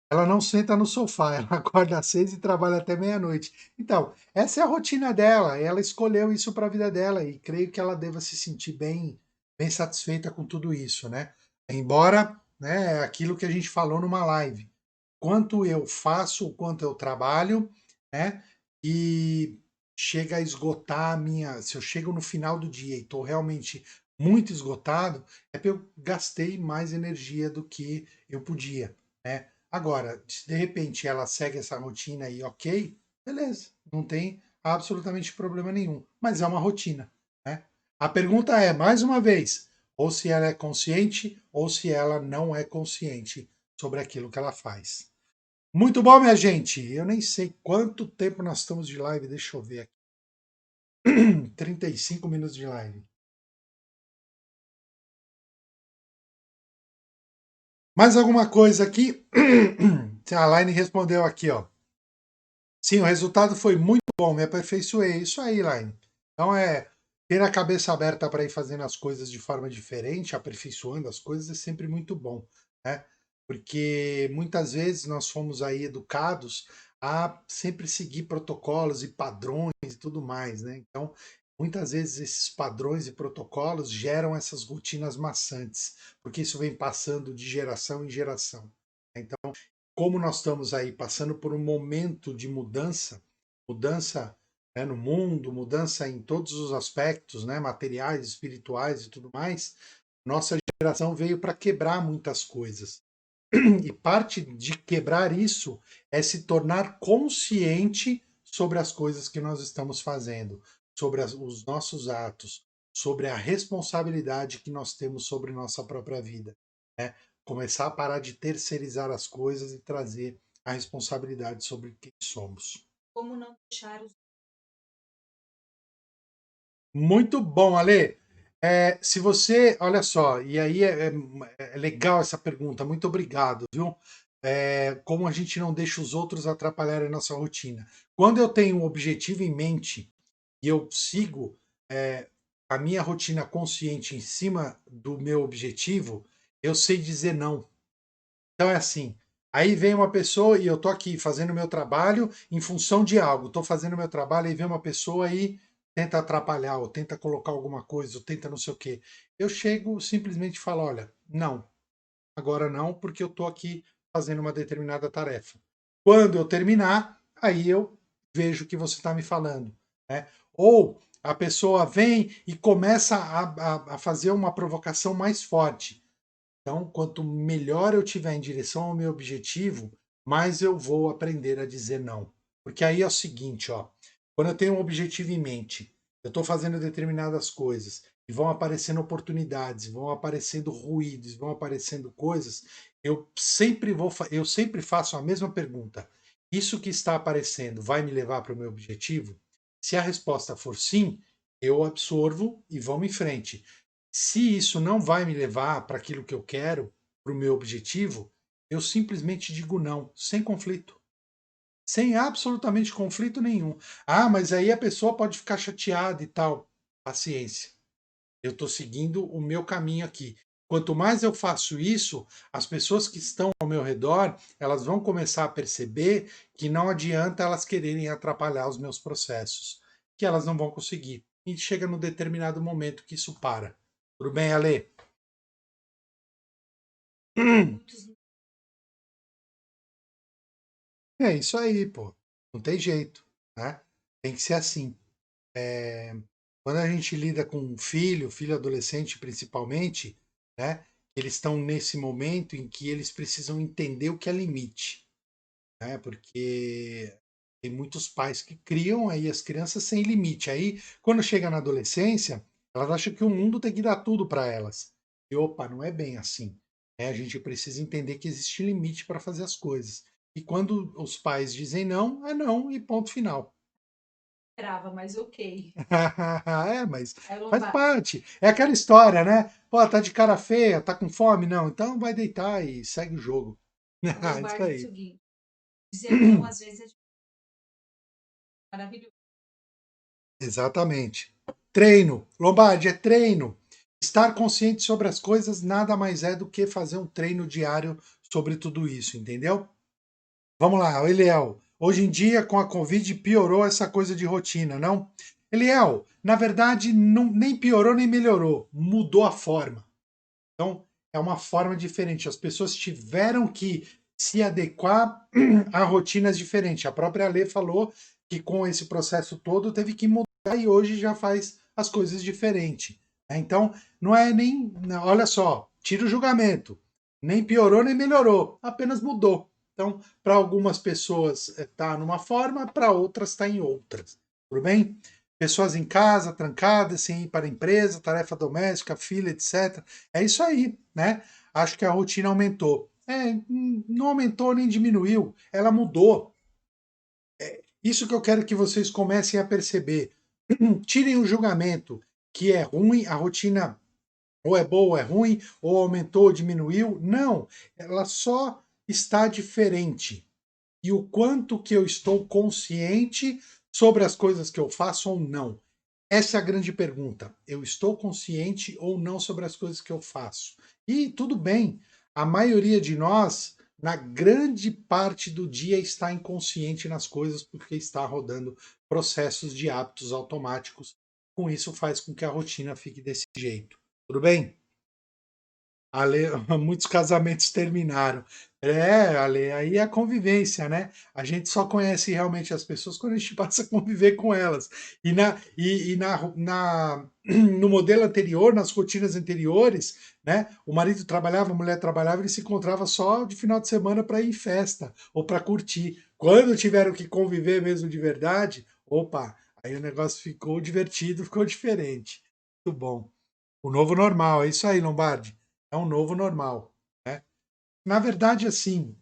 Ela não senta no sofá, ela acorda às 6 e trabalha até meia-noite. Então, essa é a rotina dela, ela escolheu isso para a vida dela e creio que ela deva se sentir bem satisfeita com tudo isso, né? Embora, né, aquilo que a gente falou numa live, quanto eu faço, o quanto eu trabalho, né? E chega a esgotar a minha. Se eu chego no final do dia e estou realmente muito esgotado, é porque eu gastei mais energia do que eu podia, né? Agora, se de repente ela segue essa rotina aí, ok, beleza, não tem absolutamente problema nenhum, mas é uma rotina, né? A pergunta é, mais uma vez, ou se ela é consciente ou se ela não é consciente sobre aquilo que ela faz. Muito bom, minha gente. Eu nem sei quanto tempo nós estamos de live, deixa eu ver aqui. 35 minutos de live. Mais alguma coisa aqui? A Line respondeu aqui, ó. Sim, o resultado foi muito bom, me aperfeiçoei. Isso aí, Line. Então ter a cabeça aberta para ir fazendo as coisas de forma diferente, aperfeiçoando as coisas é sempre muito bom, né? Porque muitas vezes nós fomos aí educados a sempre seguir protocolos e padrões e tudo mais, né? Então, muitas vezes esses padrões e protocolos geram essas rotinas maçantes, porque isso vem passando de geração em geração. Então, como nós estamos aí passando por um momento de mudança, mudança, né, no mundo, mudança em todos os aspectos, né, materiais, espirituais e tudo mais, nossa geração veio para quebrar muitas coisas. E parte de quebrar isso é se tornar consciente sobre as coisas que nós estamos fazendo, sobre os nossos atos, sobre a responsabilidade que nós temos sobre nossa própria vida, né? Começar a parar de terceirizar as coisas e trazer a responsabilidade sobre quem somos. Como não deixar os Muito bom, Ale. Se você, olha só, e aí é legal essa pergunta, muito obrigado, viu? Como a gente não deixa os outros atrapalharem a nossa rotina. Quando eu tenho um objetivo em mente e eu sigo é, a minha rotina consciente em cima do meu objetivo, eu sei dizer não. Então é assim. Aí vem uma pessoa e eu tô aqui fazendo meu trabalho em função de algo. Tô fazendo meu trabalho e vem uma pessoa e tenta atrapalhar, ou tenta colocar alguma coisa, ou tenta não sei o quê. Eu chego simplesmente e falo, olha, não, agora não, porque eu tô aqui fazendo uma determinada tarefa. Quando eu terminar, aí eu vejo o que você está me falando, né? Ou a pessoa vem e começa a fazer uma provocação mais forte. Então, quanto melhor eu tiver em direção ao meu objetivo, mais eu vou aprender a dizer não. Porque aí é o seguinte, ó, quando eu tenho um objetivo em mente, eu estou fazendo determinadas coisas e vão aparecendo oportunidades, vão aparecendo ruídos, vão aparecendo coisas, eu sempre faço a mesma pergunta. Isso que está aparecendo vai me levar para o meu objetivo? Se a resposta for sim, eu absorvo e vamos em frente. Se isso não vai me levar para aquilo que eu quero, para o meu objetivo, eu simplesmente digo não, sem conflito. Sem absolutamente conflito nenhum. Ah, mas aí a pessoa pode ficar chateada e tal. Paciência. Eu estou seguindo o meu caminho aqui. Quanto mais eu faço isso, as pessoas que estão ao meu redor, elas vão começar a perceber que não adianta elas quererem atrapalhar os meus processos, que elas não vão conseguir. E chega num determinado momento que isso para. Tudo bem, Ale? muitos É isso aí, pô. Não tem jeito, né? Tem que ser assim. É, Quando a gente lida com um filho adolescente principalmente, né? Eles estão nesse momento em que eles precisam entender o que é limite, né? Porque tem muitos pais que criam aí as crianças sem limite. Aí, quando chega na adolescência, elas acham que o mundo tem que dar tudo para elas. E opa, não é bem assim. Né? A gente precisa entender que existe limite para fazer as coisas. E quando os pais dizem não, é não e ponto final. esperava, mas ok. Mas Aí ela faz vai, parte. É aquela história, né? Pô, tá de cara feia, tá com fome? Não, então vai deitar e segue o jogo. falou o Isso Barney aí. seguinte. Dizer não, às vezes, é maravilhoso. Exatamente. Treino. Lombardi, é treino. Estar consciente sobre as coisas nada mais é do que fazer um treino diário sobre tudo isso, entendeu? Vamos lá, Eliel. Hoje em dia, com a Covid, piorou essa coisa de rotina, não? Eliel, na verdade, nem piorou nem melhorou. Mudou a forma. Então, é uma forma diferente. As pessoas tiveram que se adequar a rotinas diferentes. A própria Lê falou que com esse processo todo teve que mudar e hoje já faz as coisas diferente. Então, não é nem. Olha só, tira o julgamento. Nem piorou nem melhorou, apenas mudou. Então, para algumas pessoas está numa forma, para outras está em outras. Tudo bem? Pessoas em casa, trancadas, sem ir para a empresa, tarefa doméstica, filha, etc. É isso aí, né? Acho que a rotina aumentou. Não aumentou nem diminuiu, ela mudou. Isso que eu quero que vocês comecem a perceber. Tirem o julgamento que é ruim, a rotina ou é boa ou é ruim, ou aumentou ou diminuiu. Não, ela só está diferente. E o quanto que eu estou consciente sobre as coisas que eu faço ou não. Essa é a grande pergunta. Eu estou consciente ou não sobre as coisas que eu faço? E tudo bem, a maioria de nós, na grande parte do dia, está inconsciente nas coisas porque está rodando processos de hábitos automáticos. Com isso, faz com que a rotina fique desse jeito. Tudo bem? Ale, muitos casamentos terminaram. Ale, aí é a convivência, né? A gente só conhece realmente as pessoas quando a gente passa a conviver com elas. No modelo anterior, nas rotinas anteriores, né? O marido trabalhava, a mulher trabalhava, ele se encontrava só de final de semana para ir em festa ou para curtir. Quando tiveram que conviver mesmo de verdade, opa, aí o negócio ficou divertido, ficou diferente. Muito bom. O novo normal, é isso aí, Lombardi. É um novo normal, né? Na verdade, assim,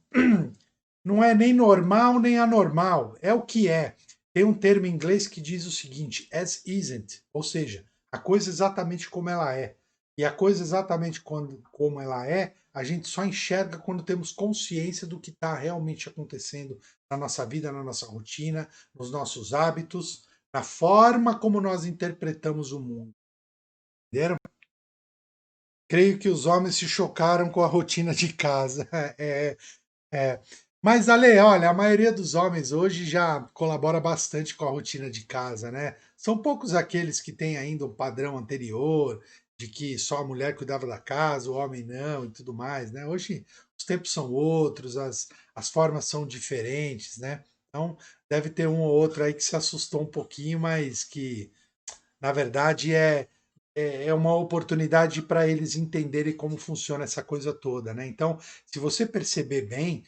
não é nem normal nem anormal, é o que é. Tem um termo em inglês que diz o seguinte, as isn't, ou seja, a coisa exatamente como ela é. E a coisa exatamente como ela é, a gente só enxerga quando temos consciência do que está realmente acontecendo na nossa vida, na nossa rotina, nos nossos hábitos, na forma como nós interpretamos o mundo. Entenderam? Creio que os homens se chocaram com a rotina de casa. É, é. Mas, Ale, olha, a maioria dos homens hoje já colabora bastante com a rotina de casa, né? São poucos aqueles que têm ainda um padrão anterior, de que só a mulher cuidava da casa, o homem não e tudo mais, né? Hoje os tempos são outros, as formas são diferentes, né? Então, deve ter um ou outro aí que se assustou um pouquinho, mas que, na verdade, é uma oportunidade para eles entenderem como funciona essa coisa toda, né? Então, se você perceber bem,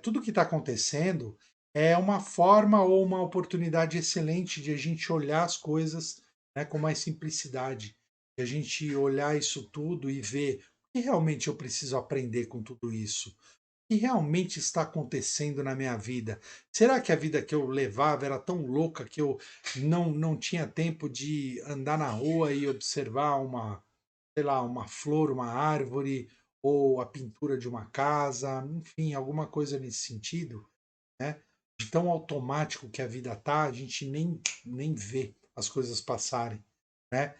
tudo que está acontecendo é uma forma ou uma oportunidade excelente de a gente olhar as coisas, né, com mais simplicidade, de a gente olhar isso tudo e ver o que realmente eu preciso aprender com tudo isso que realmente está acontecendo na minha vida? Será que a vida que eu levava era tão louca que eu não tinha tempo de andar na rua e observar uma, sei lá, uma flor, uma árvore, ou a pintura de uma casa, enfim, alguma coisa nesse sentido, né? De tão automático que a vida tá, a gente nem vê as coisas passarem, né?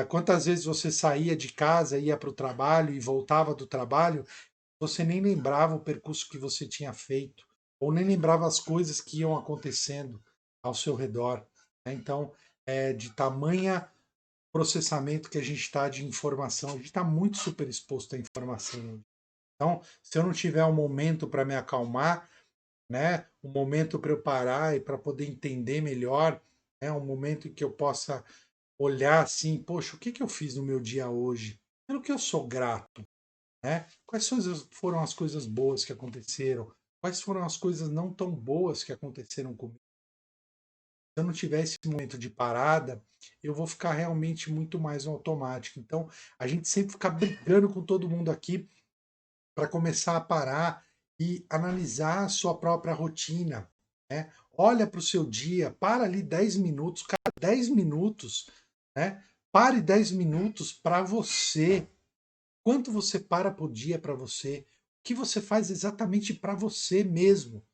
Quantas vezes você saía de casa, ia para o trabalho e voltava do trabalho você nem lembrava o percurso que você tinha feito, ou nem lembrava as coisas que iam acontecendo ao seu redor, né? Então, de tamanha processamento que a gente está de informação, a gente está muito super exposto à informação. Então, se eu não tiver um momento para me acalmar, né, um momento para eu parar e para poder entender melhor, né, um momento em que eu possa olhar assim, poxa, o que que eu fiz no meu dia hoje? Pelo que eu sou grato, né? Foram as coisas boas que aconteceram? Quais foram as coisas não tão boas que aconteceram comigo? Se eu não tiver esse momento de parada, eu vou ficar realmente muito mais no automático. Então, a gente sempre fica brigando com todo mundo aqui para começar a parar e analisar a sua própria rotina, né? Olha para o seu dia, para ali 10 minutos, cada 10 minutos, né? Pare 10 minutos para você. Quanto você para por dia para você? que você faz exatamente para você mesmo,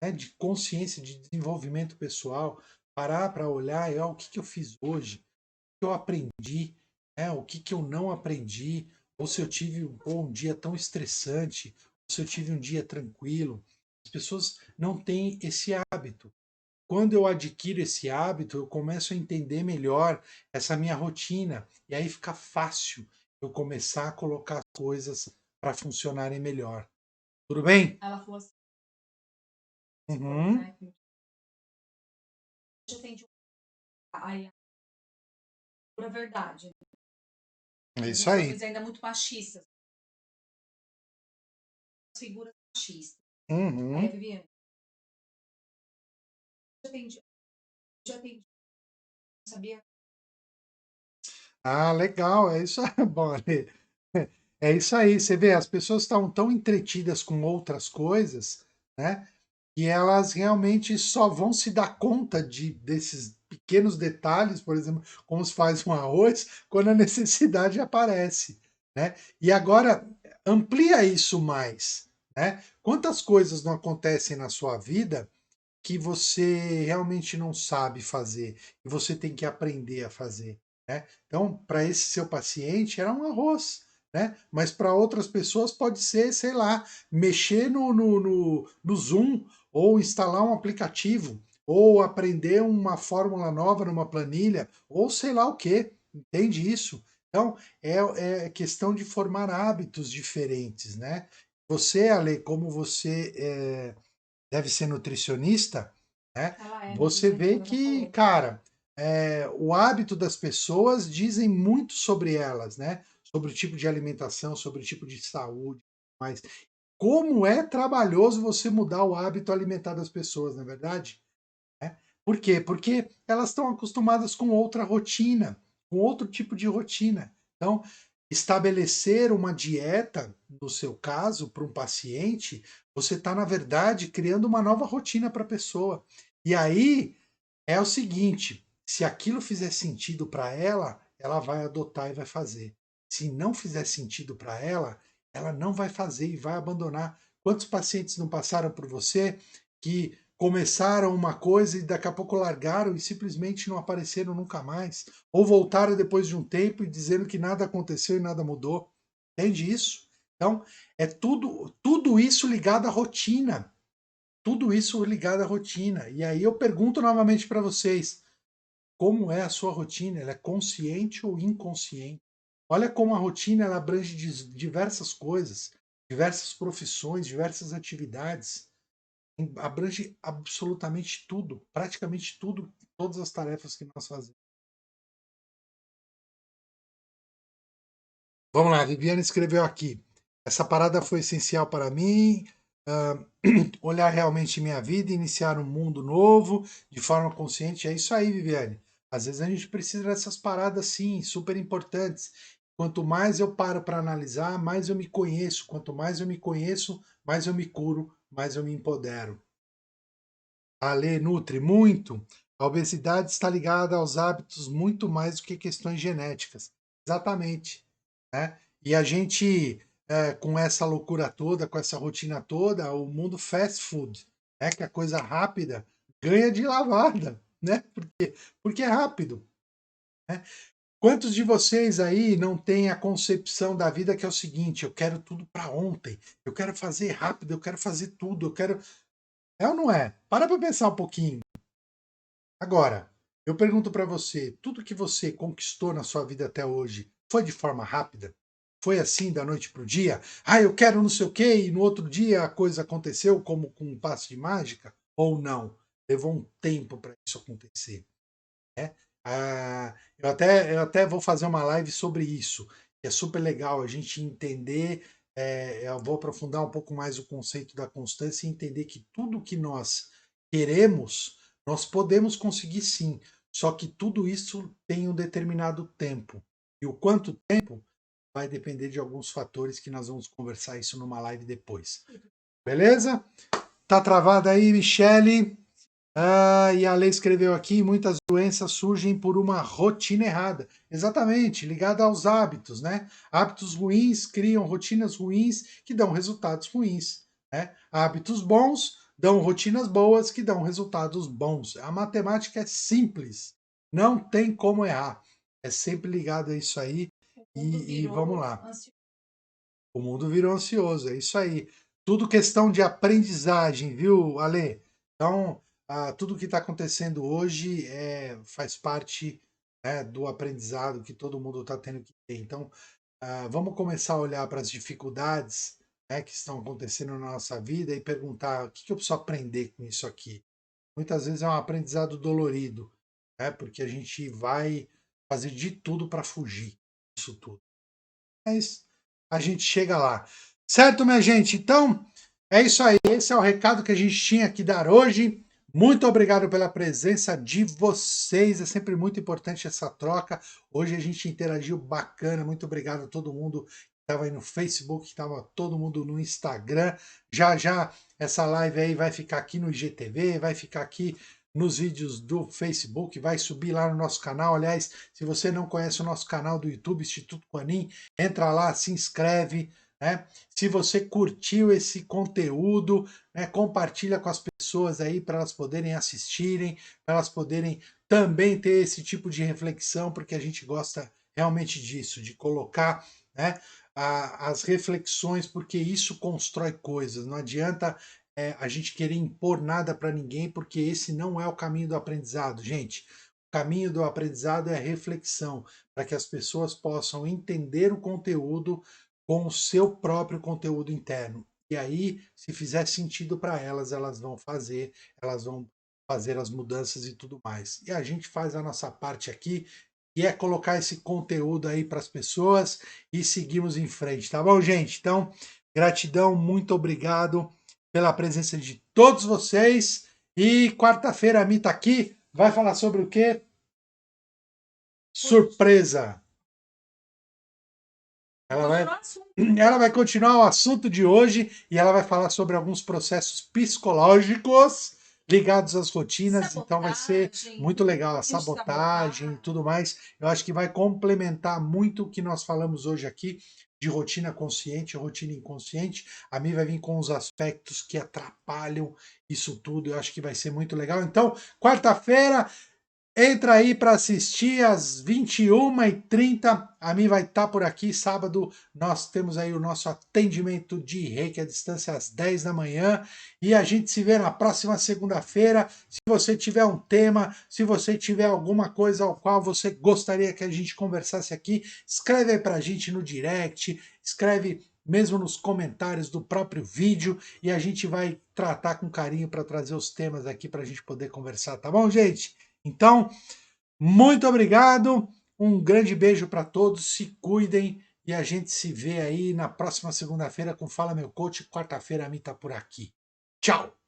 né? De consciência, de desenvolvimento pessoal, parar para olhar, o que, que eu fiz hoje, o que eu aprendi, né? O que, que eu não aprendi, ou se eu tive um dia tão estressante, ou se eu tive um dia tranquilo. As pessoas não têm esse hábito. Quando eu adquiro esse hábito, eu começo a entender melhor essa minha rotina. E aí fica fácil eu começar a colocar as coisas para funcionarem melhor. Tudo bem? Ela falou assim, Uhum. né? Eu atendi a pura verdade. É As isso aí. relações ainda muito machistas, as figuras machistas. Aí a Uhum. Viviane, já atendi, não sabia. Ah, legal. É isso aí. Bom, Ale, é isso aí. Você vê, as pessoas estão tão entretidas com outras coisas, né? E elas realmente só vão se dar conta desses pequenos detalhes, por exemplo, como se faz um arroz, quando a necessidade aparece, né? E agora amplia isso mais, né? Quantas coisas não acontecem na sua vida que você realmente não sabe fazer e você tem que aprender a fazer, né? Então, para esse seu paciente era um arroz, né? Mas para outras pessoas pode ser, sei lá, mexer no Zoom ou instalar um aplicativo ou aprender uma fórmula nova numa planilha ou sei lá o que, entende isso? Então, é questão de formar hábitos diferentes, né? Você, Ale, como você deve ser nutricionista, né? Ela é Você nutricionista, vê ela já que, falou. cara, o hábito das pessoas dizem muito sobre elas, né? Sobre o tipo de alimentação, sobre o tipo de saúde, mas como é trabalhoso você mudar o hábito alimentar das pessoas, na é verdade? Né? Por quê? Porque elas estão acostumadas com outra rotina, com outro tipo de rotina. Então, estabelecer uma dieta, no seu caso, para um paciente, você está, na verdade, criando uma nova rotina para a pessoa. E aí é o seguinte: se aquilo fizer sentido para ela, ela vai adotar e vai fazer. Se não fizer sentido para ela não vai fazer e vai abandonar. Quantos pacientes não passaram por você que começaram uma coisa e daqui a pouco largaram e simplesmente não apareceram nunca mais? Ou voltaram depois de um tempo e dizendo que nada aconteceu e nada mudou? Entende isso? Então, é tudo isso ligado à rotina. Tudo isso ligado à rotina. E aí eu pergunto novamente para vocês: como é a sua rotina? Ela é consciente ou inconsciente? Olha como a rotina ela abrange diversas coisas, diversas profissões, diversas atividades. Abrange absolutamente tudo, praticamente tudo, todas as tarefas que nós fazemos. Vamos lá, a Viviane escreveu aqui. Essa parada foi essencial para mim. ah, Olhar realmente minha vida, iniciar um mundo novo de forma consciente. É isso aí, Viviane. Às vezes a gente precisa dessas paradas, sim, super importantes. Quanto mais eu paro para analisar, mais eu me conheço. Quanto mais eu me conheço, mais eu me curo, mais eu me empodero. A lei nutre muito. A obesidade está ligada aos hábitos muito mais do que questões genéticas. Exatamente. Né? E a gente, com essa loucura toda, com essa rotina toda, o mundo fast food, né? Que é coisa rápida, ganha de lavada, né? Porque é rápido. Né? Quantos de vocês aí não têm a concepção da vida que é o seguinte: eu quero tudo para ontem, eu quero fazer rápido, eu quero fazer tudo, eu quero. É ou não é? Para pensar um pouquinho. Agora, eu pergunto para você: tudo que você conquistou na sua vida até hoje foi de forma rápida? Foi assim da noite para o dia? Ah, eu quero não sei o quê, e no outro dia a coisa aconteceu como com um passe de mágica? Ou não? Levou um tempo para isso acontecer. Né? Eu até vou fazer uma live sobre isso. É super legal a gente entender. Eu vou aprofundar um pouco mais o conceito da constância e entender que tudo que nós queremos, nós podemos conseguir sim. Só que tudo isso tem um determinado tempo. E o quanto tempo vai depender de alguns fatores que nós vamos conversar isso numa live depois. Beleza? Tá travada aí, Michele? Ah, e a lei escreveu aqui, muitas doenças surgem por uma rotina errada. Exatamente, ligada aos hábitos, né? Hábitos ruins criam rotinas ruins que dão resultados ruins, né? Hábitos bons dão rotinas boas que dão resultados bons. A matemática é simples, não tem como errar. É sempre ligado a isso aí O mundo e vamos virou lá. ansioso. O mundo virou ansioso, é isso aí. Tudo questão de aprendizagem, viu, Ale? Então, tudo que está acontecendo hoje faz parte, né, do aprendizado que todo mundo está tendo que ter. Então, vamos começar a olhar para as dificuldades, né, que estão acontecendo na nossa vida e perguntar o que, que eu preciso aprender com isso aqui. Muitas vezes é um aprendizado dolorido, né, porque a gente vai fazer de tudo para fugir disso tudo. Mas a gente chega lá. Certo, minha gente? Então, é isso aí. Esse é o recado que a gente tinha que dar hoje. Muito obrigado pela presença de vocês. É sempre muito importante essa troca. Hoje a gente interagiu bacana. Muito obrigado a todo mundo que estava aí no Facebook, que estava todo mundo no Instagram. Já já essa live aí vai ficar aqui no IGTV, vai ficar aqui nos vídeos do Facebook, vai subir lá no nosso canal. Aliás, se você não conhece o nosso canal do YouTube, Instituto Quanin, entra lá, se inscreve, né? Se você curtiu esse conteúdo, né, compartilha com as pessoas aí para elas poderem assistirem, para elas poderem também ter esse tipo de reflexão, porque a gente gosta realmente disso, de colocar, né, as reflexões, porque isso constrói coisas. Não adianta a gente querer impor nada para ninguém, porque esse não é o caminho do aprendizado, gente. O caminho do aprendizado é a reflexão, para que as pessoas possam entender o conteúdo com o seu próprio conteúdo interno. E aí, se fizer sentido para elas, elas vão fazer as mudanças e tudo mais. E a gente faz a nossa parte aqui, que é colocar esse conteúdo aí para as pessoas e seguimos em frente, tá bom, gente? Então, gratidão, muito obrigado pela presença de todos vocês. E quarta-feira a Mi tá aqui, vai falar sobre o quê? Surpresa! Ela vai, Continuar assunto. ela vai continuar o assunto de hoje e ela vai falar sobre alguns processos psicológicos ligados às rotinas, então vai ser Sabotagem, muito legal a a gente sabotagem e sabotar. tudo mais. Eu acho que vai complementar muito o que nós falamos hoje aqui de rotina consciente, rotina inconsciente. A Mi vai vir com os aspectos que atrapalham isso tudo. Eu acho que vai ser muito legal. Então, quarta-feira, entra aí para assistir às 21h30. A mim vai estar por aqui. Sábado nós temos aí o nosso atendimento de reiki à distância às 10 da manhã. E a gente se vê na próxima segunda-feira. Se você tiver um tema, se você tiver alguma coisa ao qual você gostaria que a gente conversasse aqui, escreve aí para a gente no direct, escreve mesmo nos comentários do próprio vídeo e a gente vai tratar com carinho para trazer os temas aqui para a gente poder conversar, tá bom, gente? Então, muito obrigado, um grande beijo para todos, se cuidem e a gente se vê aí na próxima segunda-feira com Fala Meu Coach. Quarta-feira a mim tá por aqui. Tchau!